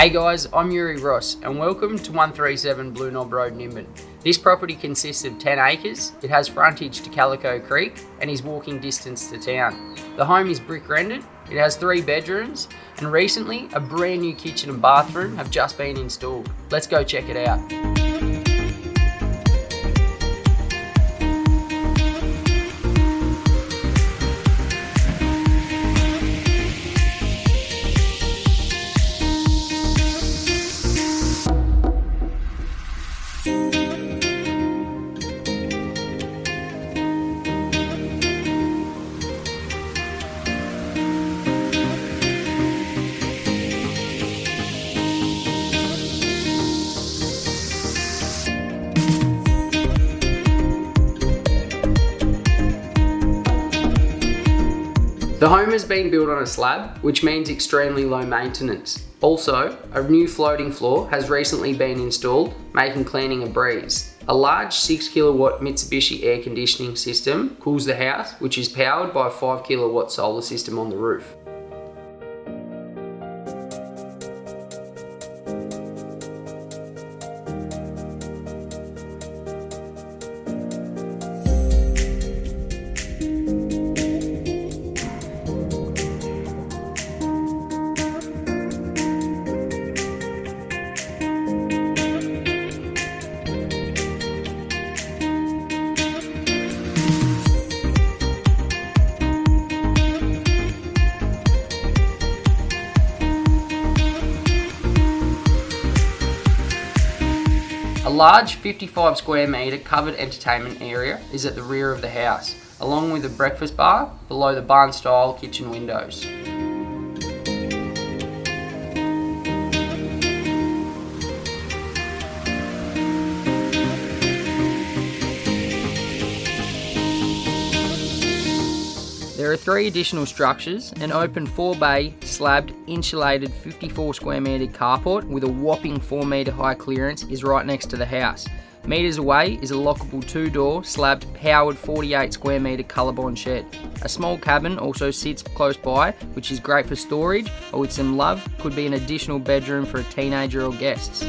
Hey guys, I'm Yuri Ross and welcome to 137 Blue Knob Road, Nimbin. This property consists of 10 acres, it has frontage to Calico Creek and is walking distance to town. The home is brick rendered, it has 3 bedrooms and recently a brand new kitchen and bathroom have just been installed. Let's go check it out. The home has been built on a slab, which means extremely low maintenance. Also, a new floating floor has recently been installed, making cleaning a breeze. A large 6 kilowatt Mitsubishi air conditioning system cools the house, which is powered by a 5 kilowatt solar system on the roof. A large 55 square metre covered entertainment area is at the rear of the house, along with a breakfast bar below the barn style kitchen windows. There are 3 additional structures, an open 4-bay, slabbed, insulated 54 square metre carport with a whopping 4 metre high clearance is right next to the house. Metres away is a lockable 2-door, slabbed, powered 48 square metre colorbond shed. A small cabin also sits close by, which is great for storage, or with some love, could be an additional bedroom for a teenager or guests.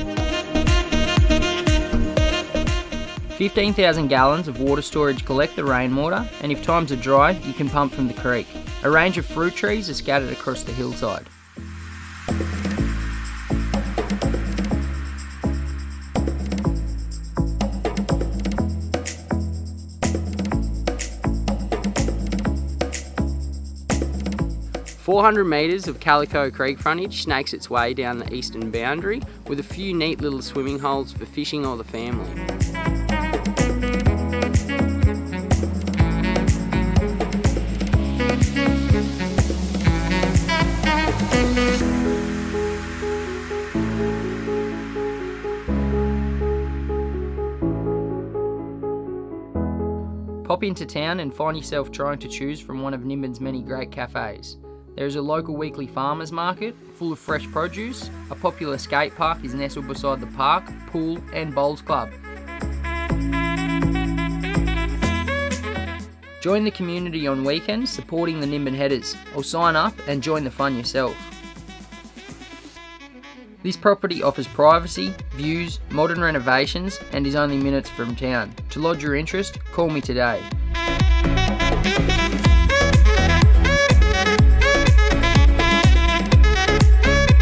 15,000 gallons of water storage collect the rainwater, and if times are dry, you can pump from the creek. A range of fruit trees are scattered across the hillside. "400 metres of Calico Creek frontage snakes its way down the eastern boundary with a few neat little swimming holes for fishing or the family. Pop into town and find yourself trying to choose from one of Nimbin's many great cafes. There is a local weekly farmers market full of fresh produce, a popular skate park is nestled beside the park, pool and bowls club. Join the community on weekends supporting the Nimbin Headers, or sign up and join the fun yourself. This property offers privacy, views, modern renovations and is only minutes from town. To lodge your interest, call me today.